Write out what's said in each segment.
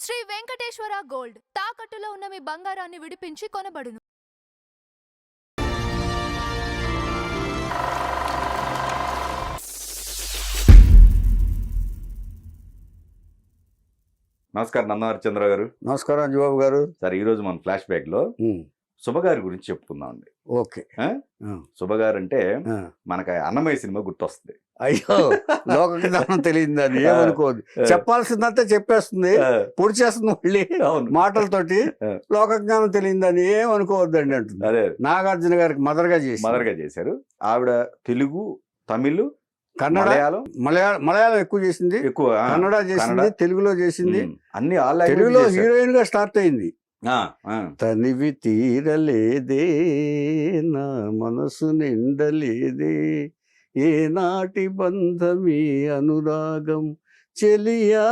Shri Venkateswara gold తాకట్టులో ఉన్న మీ బంగారాన్ని విడిపించి కొనబడును. నమస్కారం నందహరిచంద్ర గారు. నమస్కారం అంజబాబు గారు. సార్, ఈరోజు మన ఫ్లాష్ బ్యాక్ లో శుభగారి గురించి చెప్పుకుందాం అండి. ఓకే. శుభగారు అంటే మనకి అన్నమయ్య సినిమా గుర్తొస్తుంది. అయ్యో, లోక జ్ఞానం తెలియదు అని ఏమనుకోదు. చెప్పాల్సిందంతా చెప్పేస్తుంది, పొడి చేస్తుంది మళ్ళీ మాటలతోటి. లోక జ్ఞానం తెలియదని ఏమనుకోవద్దండి అంటుంది. అదే నాగార్జున గారికి మదర్గా చేశారు. ఆవిడ తెలుగు, తమిళ్, కన్నడ, మలయాళం ఎక్కువ చేసింది, కన్నడ చేసింది, తెలుగులో చేసింది. అన్ని తెలుగులో హీరోయిన్ గా స్టార్ట్ అయింది. తనివి తీరలేదే నా మనసు నిండలేదే ఏ నాటి బంధమీ అనురాగం చెలియా.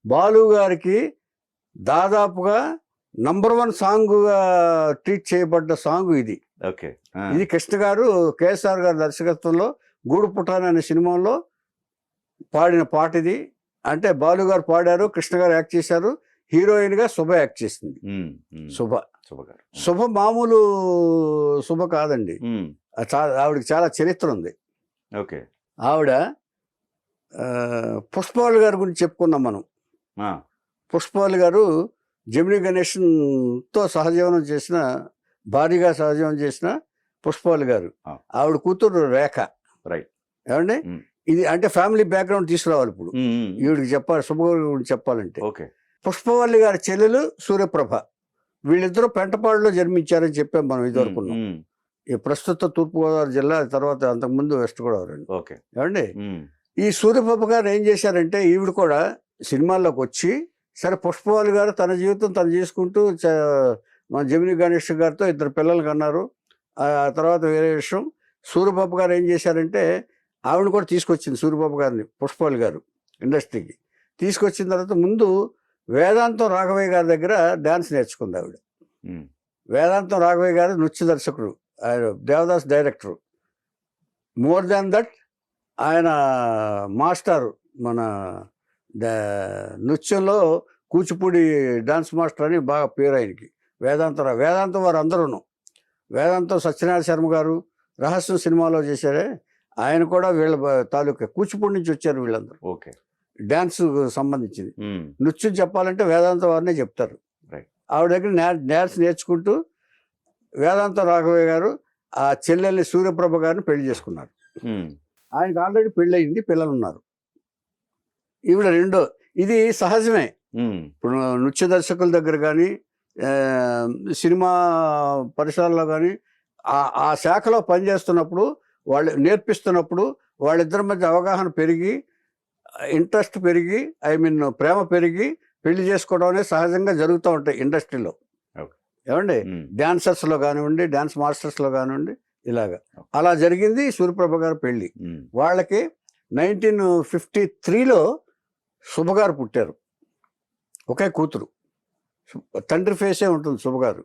బాలు గారికి దాదాపుగా #1 సాంగ్ ట్రీట్ చేయబడ్డ సాంగ్ ఇది. ఓకే. ఇది కృష్ణ గారు, కేఎస్ఆర్ గారి దర్శకత్వంలో గూడు పుటాన్ అనే సినిమాలో పాడిన పాట ఇది. అంటే బాలు గారు పాడారు, కృష్ణ గారు యాక్ట్ చేశారు. హీరోయిన్ గా శుభ యాక్ట్ చేసింది. శుభ మామూలు శుభ కాదండి, ఆవిడకి చాలా చరిత్ర ఉంది. ఓకే. ఆవిడ పుష్పవాళ్ళు గారి గురించి చెప్పుకున్నాం మనం. పుష్పవాళ్ళు గారు జమినీ గణేషన్తో సహజీవనం చేసిన, భారీగా సహజీవనం చేసిన పుష్పవాళ్ళు గారు. ఆవిడ కూతురు రేఖ. రైట్. ఏమండి, ఇది అంటే ఫ్యామిలీ బ్యాక్గ్రౌండ్ తీసుకురావాలి. ఇప్పుడు ఈవిడికి చెప్పాలి, శుభగారి గురించి చెప్పాలంటే. ఓకే. పుష్పవల్లి గారి చెల్లెలు సూర్యప్రభ, వీళ్ళిద్దరూ పెంటపాడులో జన్మించారని చెప్పాం మనం ఇదివరకున్నాం. ఈ ప్రస్తుత తూర్పుగోదావరి జిల్లా, తర్వాత అంతకుముందు వెస్ట్ గోదావరి అండి. ఓకే. ఏమండి, ఈ సూర్యప్రభ గారు ఏం చేశారంటే, ఈవిడ కూడా సినిమాల్లోకి వచ్చి, సరే పుష్పవల్లి గారు తన జీవితం తను చేసుకుంటూ మన జమినీ గణేష్ గారితో 2 పిల్లలు కన్నారు. ఆ తర్వాత వేరే విషయం. సూర్యప్రభ గారు ఏం చేశారంటే, ఆవిడ కూడా తీసుకొచ్చింది సూర్యప్రభ గారిని పుష్పవల్లి గారు ఇండస్ట్రీకి. తీసుకొచ్చిన తర్వాత ముందు వేదాంతం రాఘవయ్య గారి దగ్గర డ్యాన్స్ నేర్చుకుంది ఆవిడ. వేదాంతం రాఘవయ్య గారు నృత్య దర్శకుడు, ఆయన Devdas director. More than that ఆయన మాస్టారు, మన నృత్యంలో కూచిపూడి డాన్స్ మాస్టర్ అని బాగా పేరు ఆయనకి. వేదాంతం వారు అందరూను. వేదాంతం సత్యనారాయణ శర్మ గారు రహస్యం సినిమాలో చేశారే, ఆయన కూడా వీళ్ళ తాలూకా కూచిపూడి నుంచి వచ్చారు వీళ్ళందరూ. ఓకే. డ్యాన్స్ సంబంధించింది. నృత్యం చెప్పాలంటే వేదాంత వారినే చెప్తారు. ఆవిడ దగ్గర డ్యాన్స్ నేర్చుకుంటూ వేదాంత రాఘవయ్య గారు ఆ చెల్లెల్ని సూర్యప్రభ గారిని పెళ్లి చేసుకున్నారు. ఆయనకు ఆల్రెడీ పెళ్ళయింది, పిల్లలు ఉన్నారు. ఈవిడ రెండో. ఇది సహజమే. ఇప్పుడు నృత్య దర్శకుల దగ్గర కానీ, సినిమా పరిసరాల్లో కానీ, ఆ శాఖలో పనిచేస్తున్నప్పుడు, వాళ్ళు నేర్పిస్తున్నప్పుడు వాళ్ళిద్దరి మధ్య అవగాహన పెరిగి, ఇంట్రెస్ట్ పెరిగి, ప్రేమ పెరిగి పెళ్లి చేసుకోవడం అనేది సహజంగా జరుగుతూ ఉంటాయి ఇండస్ట్రీలో. ఏమండి, డాన్సర్స్లో కానివ్వండి, డాన్స్ మాస్టర్స్లో కానివ్వండి, ఇలాగా అలా జరిగింది సూర్యప్రభ గారి పెళ్లి. వాళ్ళకి 1953లో శుభగారు పుట్టారు. ఒకే కూతురు, తండ్రి ఫేసే ఉంటుంది శుభగారు.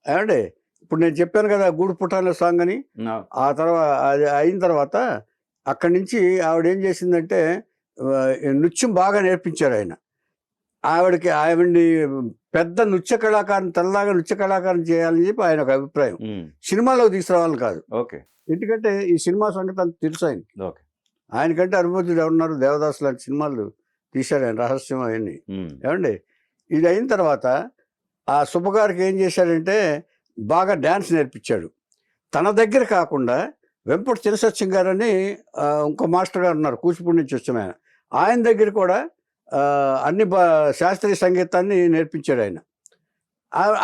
ఏమండి, ఇప్పుడు నేను చెప్పాను కదా గూడు పుటాన్ల సాంగ్ అని. ఆ తర్వాత అది అయిన తర్వాత అక్కడి నుంచి ఆవిడ ఏం చేసిందంటే, నృత్యం బాగా నేర్పించారు ఆయన. ఆవిడ్ని పెద్ద నృత్య కళాకారుని, తెల్లగా నృత్య కళాకారుని చేయాలని చెప్పి ఆయన ఒక అభిప్రాయం. సినిమాలో తీసుకురావాలని కాదు. ఓకే. ఎందుకంటే ఈ సినిమా సంగతి అంత తెలుసు ఆయనకి. ఆయనకంటే అనుభూతులు ఎవరున్నారు? దేవదాస్ లాంటి సినిమాలు తీశారు ఆయన, రహస్యం అవన్నీ. ఏమండి, ఇది అయిన తర్వాత ఆ శుభగారికి ఏం చేశాడంటే, బాగా డ్యాన్స్ నేర్పించాడు. తన దగ్గర కాకుండా వెంపటి చినసత్యం గారు అని ఇంకో మాస్టర్ గారు ఉన్నారు, కూచిపూడి నుంచి వచ్చిన ఆయన దగ్గర కూడా అన్ని శాస్త్రీయ సంగీతాన్ని నేర్పించాడు ఆయన.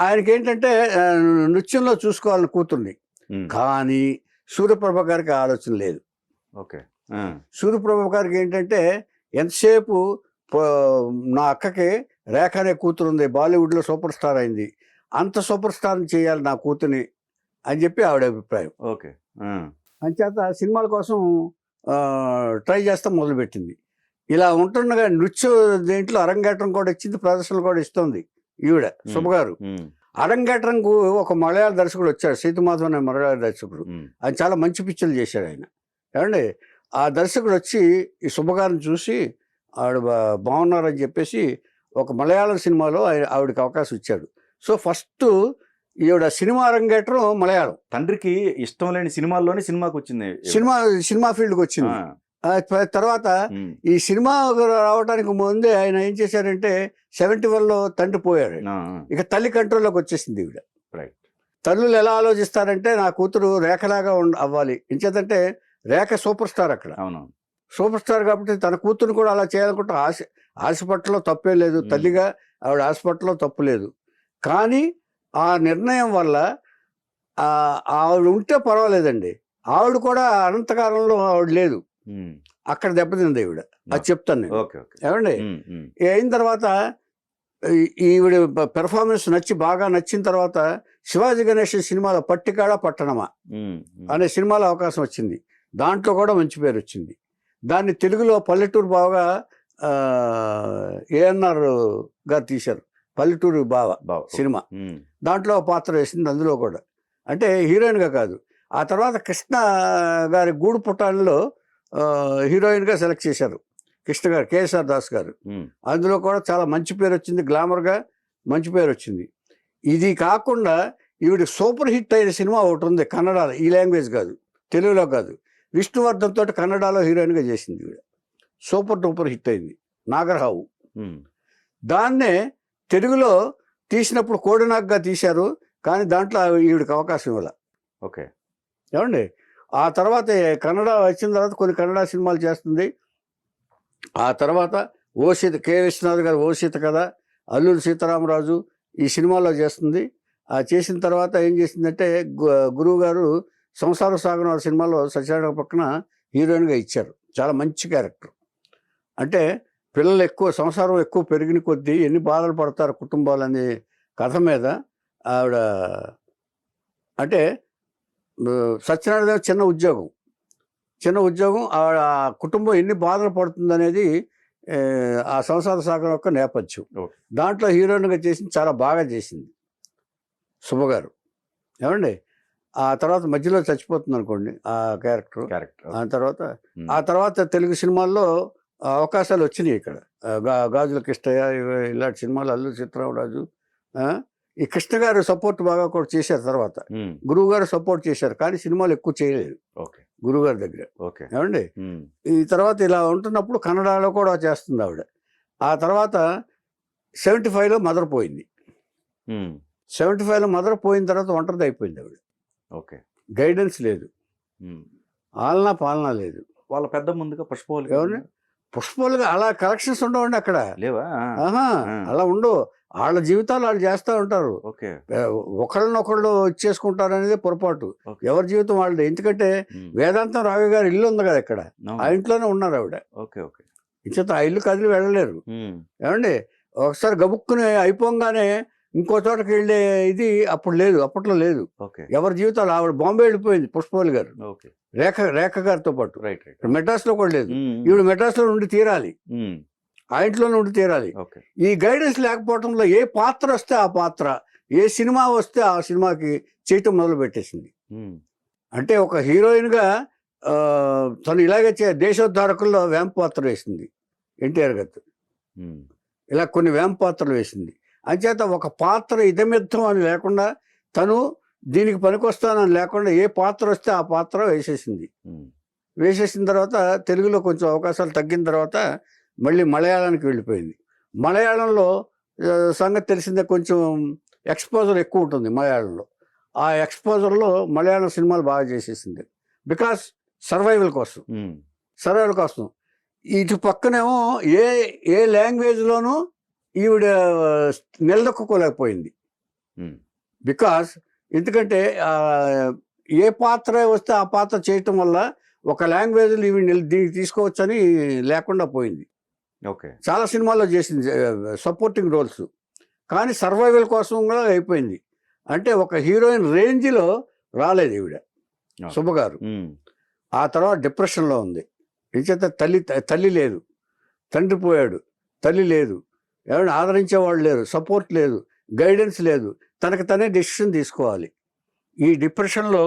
ఆయనకి ఏంటంటే నృత్యంలో చూసుకోవాలని కూతుర్ని. కానీ సూర్యప్రభ గారికి ఆలోచన లేదు. ఓకే. సూర్యప్రభ గారికి ఏంటంటే, ఎంతసేపు నా అక్కకి రేఖ అనే కూతురు ఉంది, బాలీవుడ్లో సూపర్ స్టార్ అయింది, అంత సూపర్ స్టార్ని చేయాలి నా కూతుర్ని అని చెప్పి ఆవిడ అభిప్రాయం. ఓకే. అంచేత సినిమాల కోసం ట్రై చేస్తా మొదలుపెట్టింది. ఇలా ఉంటుండగా నృత్య దేంట్లో అరంగేట్రం కూడా ఇచ్చింది, ప్రదర్శనలు కూడా ఇస్తుంది ఈవిడ శుభగారు. అరంగేట్రంకు ఒక మలయాళ దర్శకుడు వచ్చాడు, సీతమాధవ్ అనే మలయాళ దర్శకుడు. ఆయన చాలా మంచి పిక్చర్లు చేశాడు ఆయన. ఏమండి, ఆ దర్శకుడు వచ్చి ఈ శుభగారిని చూసి ఆవిడ బాగున్నారని చెప్పేసి ఒక మలయాళం సినిమాలో ఆవిడకి అవకాశం ఇచ్చాడు. సో ఫస్ట్ ఈవిడ సినిమా అరంగేట్రం మలయాళం. తండ్రికి ఇష్టం లేని సినిమాల్లోనే సినిమాకి వచ్చింది. సినిమా ఫీల్డ్కి వచ్చింది. తర్వాత ఈ సినిమా రావడానికి ముందే ఆయన ఏం చేశారంటే 71లో తండ్రి పోయాడు. ఇక తల్లి కంట్రోల్లోకి వచ్చేసింది ఈవిడ. తల్లులు ఎలా ఆలోచిస్తారంటే నా కూతురు రేఖలాగా అవ్వాలి. ఇంచేతంటే రేఖ సూపర్ స్టార్ అక్కడ. సూపర్ స్టార్ కాబట్టి తన కూతురు కూడా అలా చేయాలనుకుంటే హాస్పిటల్లో తప్పే లేదు. తల్లిగా ఆవిడ హాస్పిటల్లో తప్పు లేదు. కానీ ఆ నిర్ణయం వల్ల ఆవిడ ఉంటే పర్వాలేదండి. ఆవిడ కూడా అనంతకాలంలో ఆవిడ లేదు, అక్కడ దెబ్బతింది ఈవిడ. అది చెప్తాను నేను. ఏమండి, అయిన తర్వాత ఈవిడ పెర్ఫార్మెన్స్ బాగా నచ్చిన తర్వాత శివాజీ గణేశన్ సినిమాలో పట్టికాడ పట్టణమా అనే సినిమాలో అవకాశం వచ్చింది. దాంట్లో కూడా మంచి పేరు వచ్చింది. దాన్ని తెలుగులో పల్లెటూరు బాగా ఏఎన్ఆర్ గారు తీశారు. పల్లెటూరు బావ సినిమా, దాంట్లో పాత్ర వేసింది అందులో కూడా. అంటే హీరోయిన్గా కాదు. ఆ తర్వాత కృష్ణ గారి గూడు పుట్టాలలో హీరోయిన్గా సెలెక్ట్ చేశారు కృష్ణ గారు, కేఎస్ఆర్ దాస్ గారు. అందులో కూడా చాలా మంచి పేరు వచ్చింది, గ్లామర్గా మంచి పేరు వచ్చింది. ఇది కాకుండా ఈవిడ సూపర్ హిట్ అయిన సినిమా ఒకటి ఉంది కన్నడలో, ఈ లాంగ్వేజ్ కాదు, తెలుగులో కాదు. విష్ణువర్ధన్ తోటి కన్నడలో హీరోయిన్గా చేసింది ఈవిడ. సూపర్ డూపర్ హిట్ అయింది, నాగర్హావు. దాన్నే తెలుగులో తీసినప్పుడు కోడినాగ్గా తీశారు, కానీ దాంట్లో ఈవిడికి అవకాశం ఇవ్వాలి. ఓకే, ఏమండి. ఆ తర్వాత కన్నడ వచ్చిన తర్వాత కొన్ని కన్నడ సినిమాలు చేస్తుంది. ఆ తర్వాత ఓసీత, కె విశ్వనాథ్ గారు ఓసీత కదా, అల్లూరి సీతారామరాజు ఈ సినిమాలో చేస్తుంది. ఆ చేసిన తర్వాత ఏం చేసిందంటే గురువు గారు సంసార సాగన సినిమాలో సత్యనారాయణ పక్కన హీరోయిన్గా ఇచ్చారు. చాలా మంచి క్యారెక్టర్. అంటే పిల్లలు ఎక్కువ, సంసారం ఎక్కువ పెరిగిన కొద్దీ ఎన్ని బాధలు పడతారు కుటుంబాలు అనే కథ మీద ఆవిడ. అంటే సత్యనారాయణ చిన్న ఉద్యోగం ఆవిడ కుటుంబం ఎన్ని బాధలు పడుతుందనేది ఆ సంసార సాగరం యొక్క నేపథ్యం. దాంట్లో హీరోయిన్గా చేసింది, చాలా బాగా చేసింది శుభ గారు. ఏమండి, ఆ తర్వాత మధ్యలో చచ్చిపోతుంది అనుకోండి ఆ క్యారెక్టర్. ఆ తర్వాత తెలుగు సినిమాల్లో అవకాశాలు వచ్చినాయి. ఇక్కడ గాజుల కృష్ణయ్య ఇలాంటి సినిమాలు, అల్లు సీతారామరాజు. ఈ కృష్ణ గారు సపోర్ట్ బాగా కూడా చేశారు. తర్వాత గురువు గారు సపోర్ట్ చేశారు, కానీ సినిమాలు ఎక్కువ చేయలేదు గురువు గారి దగ్గర. ఏమండి, ఈ తర్వాత ఇలా ఉంటున్నప్పుడు కన్నడలో కూడా చేస్తుంది ఆవిడ. ఆ తర్వాత 75లో మదర్ పోయింది. 75లో మదర్ పోయిన తర్వాత ఒంటరిది అయిపోయింది ఆవిడ. గైడెన్స్ లేదు, ఆలనా పాలనా లేదు. వాళ్ళ పెద్ద ముందుగా పుష్పవల్లి, ఎవరిని పుష్పవల్లిగా అలా కలెక్షన్స్ ఉండవండి అక్కడ. లేవా? అలా ఉండవు. వాళ్ళ జీవితాలు వాళ్ళు చేస్తూ ఉంటారు. ఒకళ్ళనొకళ్ళు ఇచ్చేసుకుంటారు అనేది పొరపాటు. ఎవరి జీవితం వాళ్ళది. ఎందుకంటే వేదాంతం రావి గారి ఇల్లు ఉంది కదా ఇక్కడ, ఆ ఇంట్లోనే ఉన్నారు ఆవిడ. ఇంచేత ఆ ఇల్లు కదిలి వెళ్ళలేరు. ఏమండి, ఒకసారి గబుక్కుని అయిపోగానే ఇంకో చోటకి వెళ్ళే ఇది అప్పుడు లేదు, అప్పట్లో లేదు. ఎవరి జీవితాలు ఆవిడ. బాంబే వెళ్ళిపోయింది పుష్పవల్లి గారు, రేఖ గారితో పాటు. మెడ్రాస్లో కూడా లేదు. ఈవిడ మెడ్రాస్లో నుండి తీరాలి, ఆ ఇంట్లోనే ఉండి తీరాలి. ఈ గైడెన్స్ లేకపోవడంలో ఏ పాత్ర వస్తే ఆ పాత్ర, ఏ సినిమా వస్తే ఆ సినిమాకి చేయటం మొదలు పెట్టేసింది. అంటే ఒక హీరోయిన్గా తను ఇలాగే దేశోద్ధారకుల్లో వ్యాంప్ పాత్ర వేసింది ఎన్టీఆర్ గారు. ఇలా కొన్ని వ్యాంప్ పాత్రలు వేసింది. అంచేత ఒక పాత్ర ఇదమిద్దం అని లేకుండా, తను దీనికి పనికొస్తానని లేకుండా ఏ పాత్ర వస్తే ఆ పాత్ర వేసేసింది. వేసేసిన తర్వాత తెలుగులో కొంచెం అవకాశాలు తగ్గిన తర్వాత మళ్ళీ మలయాళానికి వెళ్ళిపోయింది. మలయాళంలో సంగతి తెలిసిందే, కొంచెం ఎక్స్పోజర్ ఎక్కువ ఉంటుంది మలయాళంలో. ఆ ఎక్స్పోజర్లో మలయాళం సినిమాలు బాగా చేసేసింది. బికాస్ సర్వైవల్ కోసం. ఇటు పక్కనేమో ఏ లాంగ్వేజ్లోనూ ఈవిడ నిలదొక్కుకోలేకపోయింది. బికాస్ ఎందుకంటే ఏ పాత్ర వస్తే ఆ పాత్ర చేయటం వల్ల ఒక లాంగ్వేజ్లో ఈవిడ దీనికి తీసుకోవచ్చని లేకుండా పోయింది. చాలా సినిమాల్లో చేసింది సపోర్టింగ్ రోల్స్, కానీ సర్వైవల్ కోసం కూడా అయిపోయింది. అంటే ఒక హీరోయిన్ రేంజ్లో రాలేదు ఈవిడ శుభ గారు. ఆ తర్వాత డిప్రెషన్లో ఉంది. ఇంచేత తల్లి లేదు, తండ్రి పోయాడు, తల్లి లేదు, ఎవరైనా ఆదరించేవాళ్ళు లేరు, సపోర్ట్ లేదు, గైడెన్స్ లేదు. తనకు తనే డెసిషన్ తీసుకోవాలి. ఈ డిప్రెషన్లో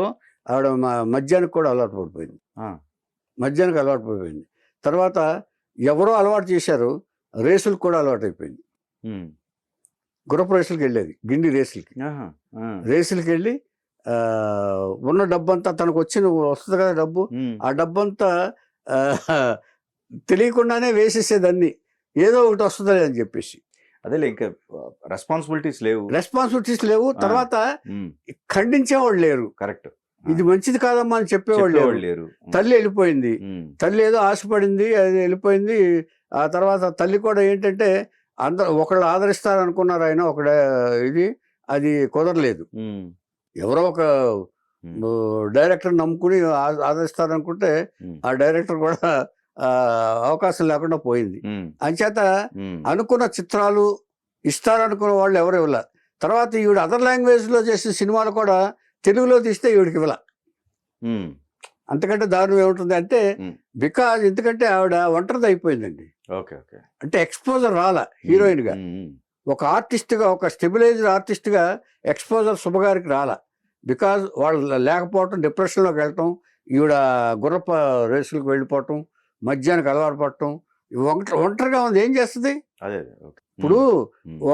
ఆవిడ మద్యానికి కూడా అలవాటు పడిపోయింది. తర్వాత ఎవరో అలవాటు చేశారు, రేసులకు కూడా అలవాటు అయిపోయింది. గుర్రపు రేసులకు వెళ్ళేది, గిండి రేసులకి. రేసులకి వెళ్ళి ఉన్న డబ్బంతా తనకు వస్తుంది కదా డబ్బు, ఆ డబ్బంతా తెలియకుండానే వేసేసేదాన్ని, ఏదో ఒకటి వస్తుంది అని చెప్పేసి. అదేలే, ఇంకా రెస్పాన్సిబిలిటీస్ లేవు. తర్వాత ఖండించేవాళ్ళు లేరు. కరెక్ట్. ఇది మంచిది కాదమ్మా అని చెప్పేవాళ్ళు లేరు. తల్లి వెళ్ళిపోయింది, తల్లి ఏదో ఆశపడింది, అది వెళ్ళిపోయింది. ఆ తర్వాత తల్లి కూడా ఏంటంటే అందరూ ఒకళ్ళు ఆదరిస్తారనుకున్నారు, ఆయన ఇది అది కుదరలేదు. ఎవరో ఒక డైరెక్టర్ నమ్ముకుని ఆదరిస్తారనుకుంటే ఆ డైరెక్టర్ కూడా అవకాశం లేకుండా పోయింది. అంచేత అనుకున్న చిత్రాలు ఇస్తారనుకున్న వాళ్ళు ఎవరు ఇవ్వాల. తర్వాత ఈవిడ అదర్ లాంగ్వేజ్ లో చేసిన సినిమాలు కూడా తెలుగులో తీస్తే ఈవిడికి ఇవ్వాల. అంతకంటే దారుణం ఏముంటుంది అంటే, బికాజ్ ఎందుకంటే ఆవిడ ఒంటరిది అయిపోయిందండి. అంటే ఎక్స్పోజర్ రాలా హీరోయిన్ గా, ఒక ఆర్టిస్ట్ గా, ఒక స్టెబిలైజ్డ్ ఆర్టిస్ట్ గా ఎక్స్పోజర్ శుభగారికి రాలా. బికాజ్ వాళ్ళు లేకపోవటం, డిప్రెషన్లోకి వెళ్ళటం, ఈవిడ గుర్రప రేసులకు వెళ్ళిపోవటం, మద్యానికి అలవాటు పడటం, ఒంటరిగా ఉంది, ఏం చేస్తుంది? ఇప్పుడు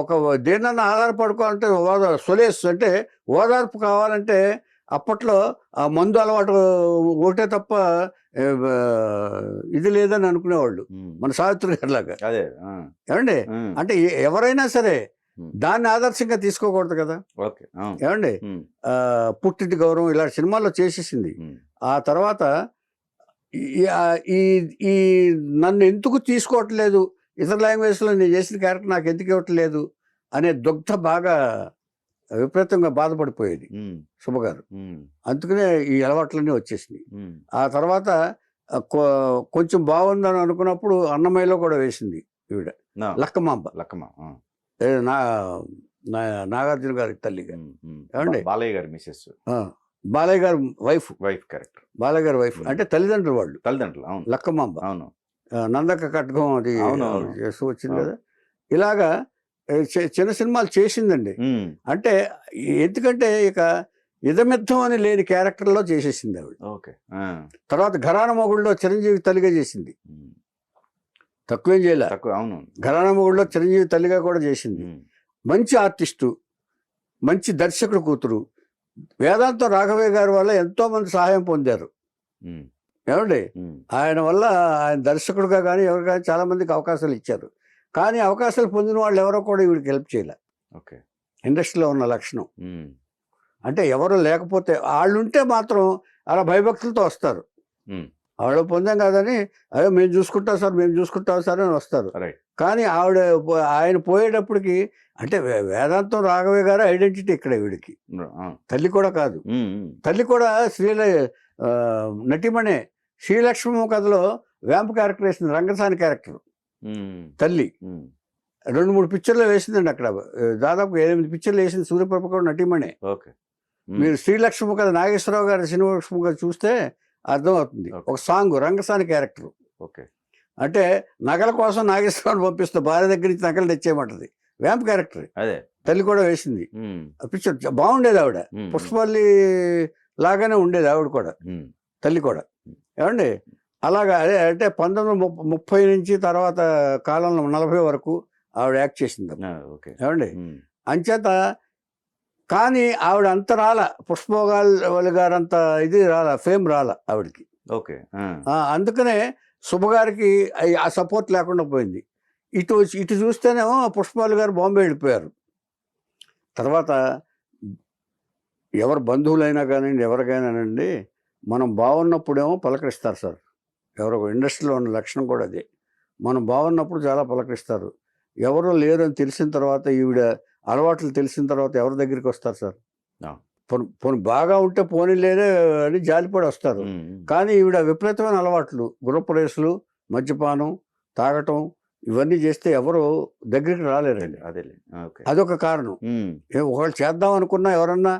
ఒక దేన్నన్నా ఆధారపడుకోవాలంటే సొలేస్ అంటే ఓదార్పు కావాలంటే అప్పట్లో ఆ మందు అలవాటు ఒకటే తప్ప ఇది లేదని అనుకునేవాళ్ళు, మన సావిత్రి గారి లాగా. ఏమండి, అంటే ఎవరైనా సరే దాన్ని ఆదర్శంగా తీసుకోకూడదు కదా. ఏమండి, పుట్టింటి గౌరవం ఇలాంటి సినిమాల్లో చేసేసింది. ఆ తర్వాత ఈ నన్ను ఎందుకు తీసుకోవట్లేదు, ఇతర లాంగ్వేజ్లో నేను చేసిన క్యారెక్టర్ నాకు ఎందుకు ఇవ్వట్లేదు అనే దుగ్ధ బాగా విపరీతంగా బాధపడిపోయేది శుభగారు. అందుకనే ఈ అలవాట్లన్నీ వచ్చేసినాయి. ఆ తర్వాత కొంచెం బాగుందని అనుకున్నప్పుడు అన్నమయ్యలో కూడా వేసింది ఈవిడ, లక్కమాంబ. నాగార్జున గారి తల్లిగా. ఏమండి, బాలయ్య గారి మిసెస్, బాలయ్య గారి వైఫ్ క్యారెక్టర్. బాలయ్య గారి వైఫ్ అంటే తల్లిదండ్రులు వాళ్ళు, లక్కమాంబ. నందక కట్గం అది చేస్తూ వచ్చింది కదా. ఇలాగా చిన్న సినిమాలు చేసిందండి. అంటే ఎందుకంటే ఇక ఇదమిద్దం అని లేని క్యారెక్టర్లో చేసేసింది ఆవిడ. తర్వాత ఘరానా మొగుళ్ళలో చిరంజీవి తల్లిగా చేసింది, తక్కువేం చేయలే. ఘరానా మొగుళ్ళలో చిరంజీవి తల్లిగా కూడా చేసింది. మంచి ఆర్టిస్టు, మంచి దర్శకుడు కూతురు. వేదాంత రాఘవయ్య గారి వల్ల ఎంతో మంది సహాయం పొందారు. ఏమండి, ఆయన వల్ల ఆయన దర్శకుడుగా కానీ ఎవరు కానీ చాలా మందికి అవకాశాలు ఇచ్చారు. కానీ అవకాశాలు పొందిన వాళ్ళు ఎవరో కూడా వీడికి హెల్ప్ చేయలే. ఇండస్ట్రీలో ఉన్న లక్షణం అంటే ఎవరు లేకపోతే, వాళ్ళు ఉంటే మాత్రం అలా భయభక్తులతో వస్తారు. ఆవిడ పొందాం కాదని అదే మేము చూసుకుంటాం సార్, మేము చూసుకుంటాం సార్ అని వస్తారు. కానీ ఆయన పోయేటప్పటికి అంటే వేదాంతం రాఘవయ్య గారు ఐడెంటిటీ ఇక్కడ వీడికి, తల్లి కూడా కాదు. తల్లి కూడా నటిమణే. శ్రీలక్ష్మి కథలో వ్యాంప్ క్యారెక్టర్ వేసింది, రంగసాని క్యారెక్టర్ తల్లి. 2-3 పిక్చర్లు వేసిందండి అక్కడ, దాదాపు 8 పిక్చర్లు వేసింది. సూర్యప్రభ కూడా నటిమణే. మీరు శ్రీలక్ష్మి కథ నాగేశ్వరరావు గారి శ్రీలక్ష్మి కథ చూస్తే అర్థమవుతుంది. ఒక సాంగ్ రంగసాని క్యారెక్టర్. అంటే నగల కోసం నాగేశ్వరరావు పంపిస్తే భార్య దగ్గర నుంచి నగలు తెచ్చేయమంటది, వ్యాంప్ క్యారెక్టర్. తల్లి కూడా వేసింది. పిక్చర్ బాగుండేది. ఆవిడ పుష్పవల్లి లాగానే ఉండేది ఆవిడ కూడా, తల్లి కూడా. ఏమండి, అలాగా అదే అంటే 1930 నుంచి తర్వాత కాలంలో 40 వరకు ఆవిడ యాక్ట్ చేసింది. ఏమండి, అంచేత కానీ ఆవిడ అంత రాల, పుష్పవల్లి గారు అంత ఇది రాల, ఫేమ్ రాల ఆవిడకి. అందుకనే శుభగారికి ఆ సపోర్ట్ లేకుండా పోయింది. ఇటు చూస్తేనేమో పుష్పవల్లి గారు బాంబే వెళ్ళిపోయారు. తర్వాత ఎవరు బంధువులైనా కానివ్వండి, ఎవరికైనానండి, మనం బాగున్నప్పుడేమో పలకరిస్తారు సార్. ఎవరో ఇండస్ట్రీలో ఉన్న లక్షణం కూడా అదే. మనం బాగున్నప్పుడు చాలా పలకరిస్తారు. ఎవరో లేరని తెలిసిన తర్వాత, ఈవిడ అలవాట్లు తెలిసిన తర్వాత ఎవరి దగ్గరికి వస్తారు సార్? పోనీ బాగా ఉంటే పోనీ లేదే అని జాలిపడి వస్తారు. కానీ ఈవిడ విపరీతమైన అలవాట్లు, గుర్రపు రేసులు, మద్యపానం, తాగటం, ఇవన్నీ చేస్తే ఎవరు దగ్గరికి రాలేరండి. అదొక కారణం. ఒకళ్ళు చేద్దాం అనుకున్నా, ఎవరన్నా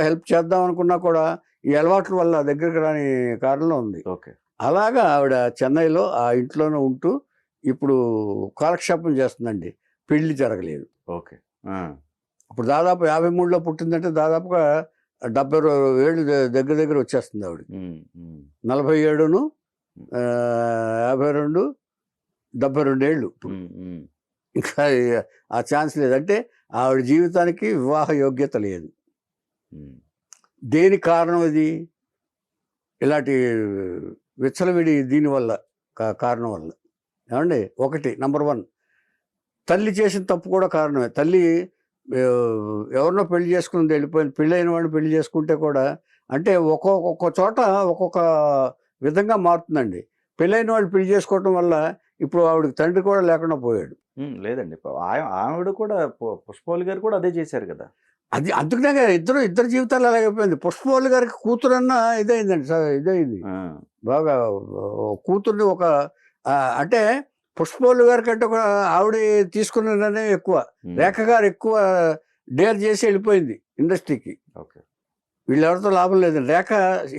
హెల్ప్ చేద్దాం అనుకున్నా కూడా ఈ అలవాట్ల వల్ల దగ్గరికి రాని కారణంలో ఉంది. అలాగా ఆవిడ చెన్నైలో ఆ ఇంట్లోనే ఉంటూ ఇప్పుడు కాలక్షేపం చేస్తుందండి. పెళ్లి జరగలేదు. ఇప్పుడు దాదాపు 53లో పుట్టిందంటే దాదాపుగా 70 ఏళ్ళు దగ్గర వచ్చేస్తుంది ఆవిడ. 47, 52, 72 ఏళ్ళు ఇప్పుడు. ఇంకా ఆ ఛాన్స్ లేదంటే ఆవిడ జీవితానికి వివాహ యోగ్యత లేదు. దేని కారణం అది? ఇలాంటి విచ్చలవిడి దీనివల్ల కారణం వల్ల. ఏమండి, ఒకటి నెంబర్ 1 తల్లి చేసిన తప్పు కూడా కారణమే. తల్లి ఎవరినో పెళ్లి చేసుకుని వెళ్ళిపోయింది. పెళ్ళైన వాడిని పెళ్లి చేసుకుంటే కూడా అంటే ఒక్కొక్క చోట ఒక్కొక్క విధంగా మారుతుందండి. పెళ్ళైన వాళ్ళు పెళ్లి చేసుకోవటం వల్ల ఇప్పుడు ఆవిడకి తండ్రి కూడా లేకుండా పోయాడు. లేదండి, ఆవిడ కూడా పుష్పవల్లి గారు కూడా అదే చేశారు కదా. అది అందుకనే ఇద్దరు జీవితాలు అలాగైపోయింది. పుష్పవల్లి గారికి కూతురన్నా ఇదైందండి, ఇదైంది బాగా. కూతుర్ని ఒక అంటే పుష్పవల్లి గారి కంటే కూడా ఆవిడ తీసుకున్న నిర్ణయం ఎక్కువ. రేఖ గారు ఎక్కువ డేర్ చేసి వెళ్ళిపోయింది ఇండస్ట్రీకి. వీళ్ళెవరితో లాభం లేదండి. రేఖ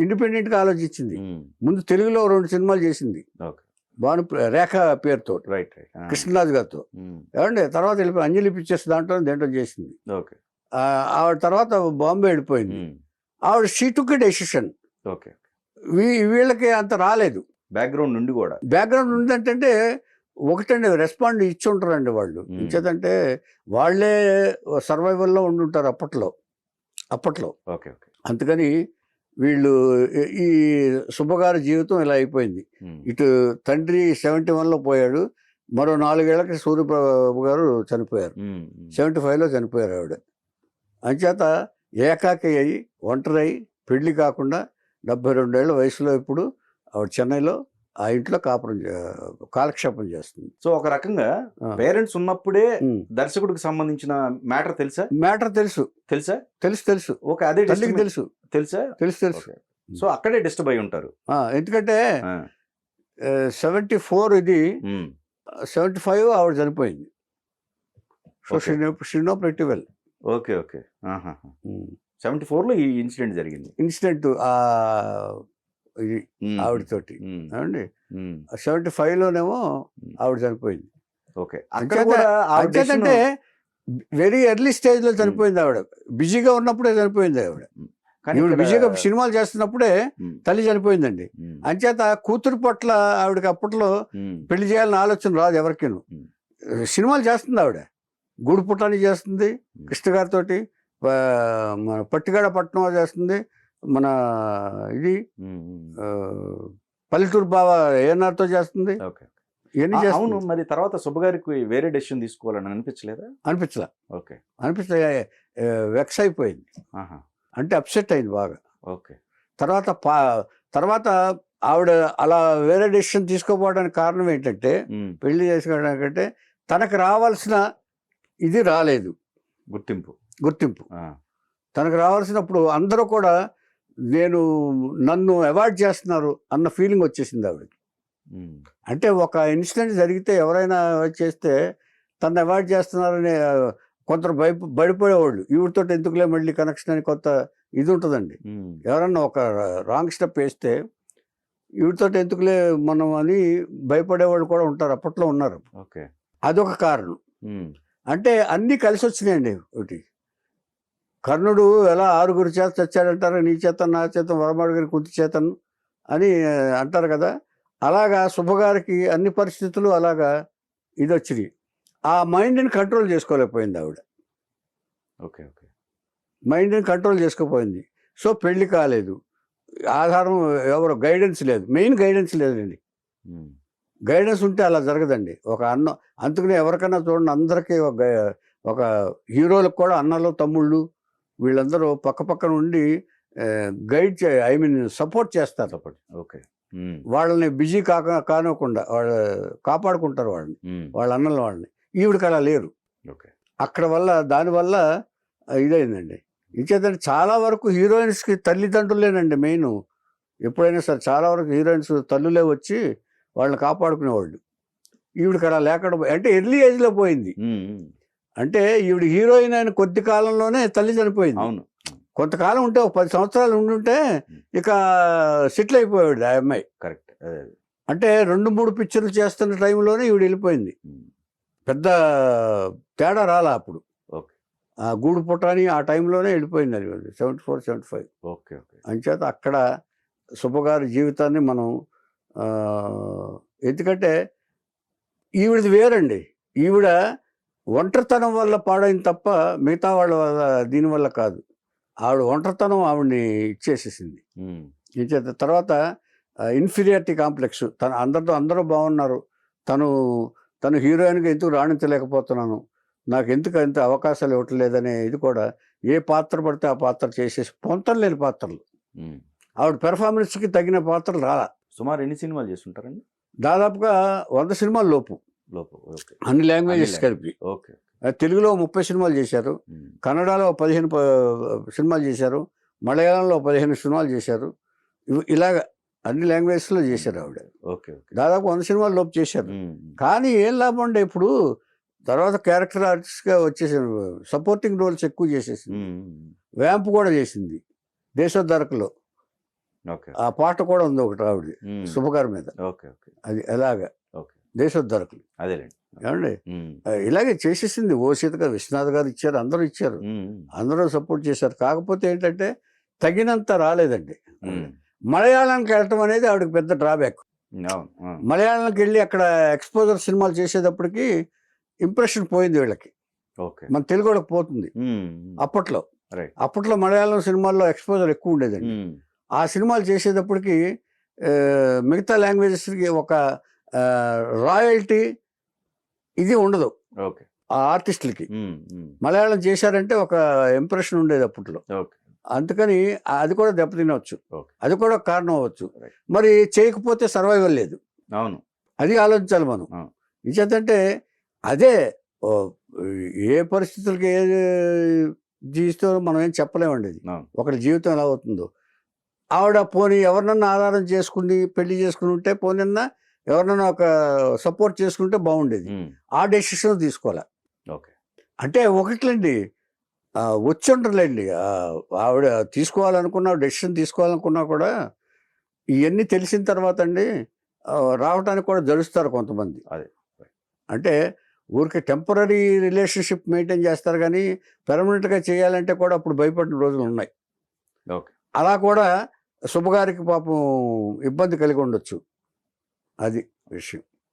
ఇండిపెండెంట్గా ఆలోచించింది. ముందు తెలుగులో 2 సినిమాలు చేసింది రేఖ పేరుతో, కృష్ణరాజు గారితో. ఏమండి, తర్వాత వెళ్ళిపోయి అంజలి పిక్చర్స్ దేంట్లో చేసింది. ఆవిడ తర్వాత బాంబే వెళ్ళిపోయింది. ఆవిడ షీ టుక్ ఎ డెసిషన్. వీళ్ళకి అంత రాలేదు. బ్యాక్గ్రౌండ్ నుండి కూడా బ్యాక్గ్రౌండ్ ఉందంటే ఒకటండి, రెస్పాండ్ ఇచ్చి ఉంటారండి వాళ్ళు. ఇచ్చేదంటే వాళ్ళే సర్వైవల్లో ఉండుంటారు అప్పట్లో. అందుకని వీళ్ళు ఈ శుభగారి జీవితం ఇలా అయిపోయింది. ఇటు తండ్రి 71లో పోయాడు. మరో 4 ఏళ్లకి సూర్యప్రభు గారు చనిపోయారు. 75లో చనిపోయారు ఆవిడ. అంచేత ఏకాకి అయ్యి ఒంటరి పెళ్లి కాకుండా 72 ఏళ్ల వయసులో ఇప్పుడు ఆవిడ చెన్నైలో ఆ ఇంట్లో కాలక్షేపం చేస్తుంది. సో ఒక రకంగా పేరెంట్స్ ఉన్నప్పుడే దర్శకుడికి సంబంధించిన మ్యాటర్ తెలుసు. ఓకే, అదే తల్లికి తెలుసు. సో అక్కడే డిస్టర్బ్ అయి ఉంటారు. ఎందుకంటే 74 ఇది, 75 ఆవిడ చనిపోయింది. So she know pretty well. Okay 74లో ఈ ఇన్సిడెంట్ జరిగింది. ఇది ఆవిడతోటి అండి. 75లోనేమో ఆవిడ చనిపోయింది. అంటే వెరీ ఎర్లీ స్టేజ్ లో చనిపోయింది ఆవిడ. బిజీగా ఉన్నప్పుడే చనిపోయింది ఆవిడ. ఈవిడ బిజీగా సినిమాలు చేస్తున్నప్పుడే తల్లి చనిపోయిందండి. అంచేత కూతురు పట్ల ఆవిడకి అప్పట్లో పెళ్లి చేయాలని ఆలోచన రాదు ఎవరికేను. సినిమాలు చేస్తుంది ఆవిడ. గూడు పుట్టాని చేస్తుంది కృష్ణ గారితో, మన పట్టిగాడ పట్నం చేస్తుంది, మన ఇది పల్లెటూరు బావ ఏఎన్ఆర్తో చేస్తుంది. ఇవన్నీ అవును. మరి తర్వాత శుభగారికి వేరే డెసిషన్ తీసుకోవాలని అనిపించలే. వెక్స్ అయిపోయింది. అంటే అప్సెట్ అయింది బాగా. తర్వాత ఆవిడ అలా వేరే డెసిషన్ తీసుకోపోవడానికి కారణం ఏంటంటే, పెళ్లి చేసుకోవడానికంటే తనకు రావాల్సిన ఇది రాలేదు, గుర్తింపు తనకు రావాల్సినప్పుడు అందరూ కూడా నన్ను అవాయిడ్ చేస్తున్నారు అన్న ఫీలింగ్ వచ్చేసింది ఆవిడకి. అంటే ఒక ఇన్సిడెంట్ జరిగితే ఎవరైనా చేస్తే తను అవాయిడ్ చేస్తున్నారని కొందరు భయపడేవాళ్ళు. ఈవిడతో ఎందుకులే మళ్ళీ కనెక్షన్ అని కొత్త ఇది ఉంటుందండి. ఎవరన్నా ఒక రాంగ్ స్టెప్ వేస్తే ఈవిడతో ఎందుకులే మనం అని భయపడేవాళ్ళు కూడా ఉంటారు, అప్పట్లో ఉన్నారు. అదొక కారణం. అంటే అన్నీ కలిసి వచ్చినాయండి. ఒకటి, కర్ణుడు ఎలా 6 చేత చచ్చాడంటారు, నీ చేత నా చేత వరమాడుగారి కుంతి చేతను అని అంటారు కదా. అలాగా శుభగారికి అన్ని పరిస్థితులు అలాగా ఇది వచ్చినాయి. ఆ మైండ్ని కంట్రోల్ చేసుకోలేకపోయింది ఆవిడ. మైండ్ని కంట్రోల్ చేసుకోపోయింది. సో పెళ్లి కాలేదు. ఆధారం ఎవరు గైడెన్స్ లేదు. మెయిన్ గైడెన్స్ లేదండి. గైడెన్స్ ఉంటే అలా జరగదండి. ఒక అన్న, అందుకనే ఎవరికైనా చూడండి, అందరికీ ఒక హీరోలకు కూడా అన్నలు తమ్ముళ్ళు వీళ్ళందరూ పక్కన ఉండి గైడ్ సపోర్ట్ చేస్తారు. వాళ్ళని బిజీ కానివ్వకుండా వాళ్ళు కాపాడుకుంటారు వాళ్ళ అన్నల వాళ్ళని. ఈవిడికి అలా లేరు. అక్కడ దానివల్ల ఇదైందండి. ఇంకేదంటే చాలా వరకు హీరోయిన్స్కి తల్లిదండ్రులేనండి మెయిన్. ఎప్పుడైనా సరే చాలా వరకు హీరోయిన్స్ తల్లులే వచ్చి వాళ్ళని కాపాడుకునేవాళ్ళు. ఈవిడికి అలా లేకుండా, అంటే ఎర్లీ ఏజ్లో పోయింది. అంటే ఈవిడ హీరోయిన్ అయిన కొద్ది కాలంలోనే తల్లి చనిపోయింది. కొంతకాలం ఉంటే ఒక 10 సంవత్సరాలు ఉండుంటే ఇక సెటిల్ అయిపోయాడు ఆ అమ్మాయి. కరెక్ట్. అంటే 2-3 పిక్చర్లు చేస్తున్న టైంలోనే ఈవిడ వెళ్ళిపోయింది. పెద్ద తేడా రాలా అప్పుడు. ఆ గూడు పుట్టాని ఆ టైంలోనే వెళ్ళిపోయింది. అది 74, 75. అంచేత అక్కడ శుభగారి జీవితాన్ని మనం ఎందుకంటే ఈవిడది వేరండి. ఈవిడ ఒంటరితనం వల్ల పాడైంది తప్ప మిగతా వాళ్ళ వల్ల దీనివల్ల కాదు. ఆవిడ ఒంటరితనం ఆవిడని ఇచ్చేసేసింది. ఏం చేత తర్వాత ఇన్ఫీరియారిటీ కాంప్లెక్స్, అందరూ బాగున్నారు, తను హీరోయిన్గా ఎందుకు రాణించలేకపోతున్నాను, నాకు ఎందుకు అంత అవకాశాలు ఇవ్వట్లేదనే ఇది కూడా, ఏ పాత్ర పడితే ఆ పాత్ర చేసేసి పొంతం లేని పాత్రలు, ఆవిడ పెర్ఫార్మెన్స్కి తగిన పాత్రలు రాలా. సుమారు ఎన్ని సినిమాలు చేస్తుంటారండి? దాదాపుగా 100 సినిమాల లోపు, అన్ని లాంగ్వేజెస్ కలిపి. తెలుగులో 30 సినిమాలు చేశారు, కన్నడలో 15 సినిమాలు చేశారు, మలయాళంలో 15 సినిమాలు చేశారు. ఇలాగ అన్ని లాంగ్వేజెస్లో చేశారు ఆవిడ. దాదాపు 100 సినిమాల లోపు చేశారు. కానీ ఏం లాభం అండి, ఇప్పుడు తర్వాత క్యారెక్టర్ ఆర్టిస్ట్గా వచ్చేసారు, సపోర్టింగ్ రోల్స్ ఎక్కువ చేసేసింది. వ్యాంప్ కూడా చేసింది దేశోద్ధరకులో, ఆ పాట కూడా ఉంది ఒకటి ఆవిడ శుభగారి మీద, అది ఎలాగా దేశోద్ధరకులు ఏమండి, ఇలాగే చేసేసింది. ఓ సీత గారు, విశ్వనాథ్ గారు ఇచ్చారు, అందరూ ఇచ్చారు, అందరూ సపోర్ట్ చేశారు. కాకపోతే ఏంటంటే తగినంత రాలేదండి. మలయాళానికి వెళ్ళటం అనేది ఆవిడకి పెద్ద డ్రాబ్యాక్. మలయాళంకి వెళ్ళి అక్కడ ఎక్స్పోజర్ సినిమాలు చేసేటప్పటికి ఇంప్రెషన్ పోయింది వీళ్ళకి, మన తెలుగు వాళ్ళకి పోతుంది. అప్పట్లో మలయాళం సినిమాల్లో ఎక్స్పోజర్ ఎక్కువ ఉండేదండి. ఆ సినిమాలు చేసేటప్పటికి మిగతా లాంగ్వేజెస్కి ఒక రాయల్టీ ఇది ఉండదు ఆ ఆర్టిస్టులకి. మలయాళం చేశారంటే ఒక ఇంప్రెషన్ ఉండేది అప్పట్లో. అందుకని అది కూడా దెబ్బతినవచ్చు, అది కూడా కారణం అవ్వచ్చు. మరి చేయకపోతే సర్వైవల్ లేదు, అది ఆలోచించాలి మనం. ఇంచేతంటే అదే ఏ పరిస్థితులకి ఏ జీవితో మనం ఏం చెప్పలేమండి. అది ఒకరి జీవితం ఎలా అవుతుందో. ఆవిడ పోనీ ఎవరినన్నా ఆధారం చేసుకుని పెళ్లి చేసుకుని ఉంటే, పోనన్నా ఎవరినన్నా ఒక సపోర్ట్ చేసుకుంటే బాగుండేది. ఆ డెసిషన్ తీసుకోవాలి. అంటే ఒకట్లండి, వచ్చి ఉండర్లేండి, ఆవిడ తీసుకోవాలనుకున్నా, డెసిషన్ తీసుకోవాలనుకున్నా కూడా ఇవన్నీ తెలిసిన తర్వాత అండి రావడానికి కూడా జరుస్తారు కొంతమంది. అంటే ఊరికి టెంపరీ రిలేషన్షిప్ మెయింటైన్ చేస్తారు, కానీ పెర్మనెంట్గా చేయాలంటే కూడా అప్పుడు భయపడిన రోజులు ఉన్నాయి. అలా కూడా శుభగారికి పాపం ఇబ్బంది కలిగి ఉండొచ్చు, అది విషయం.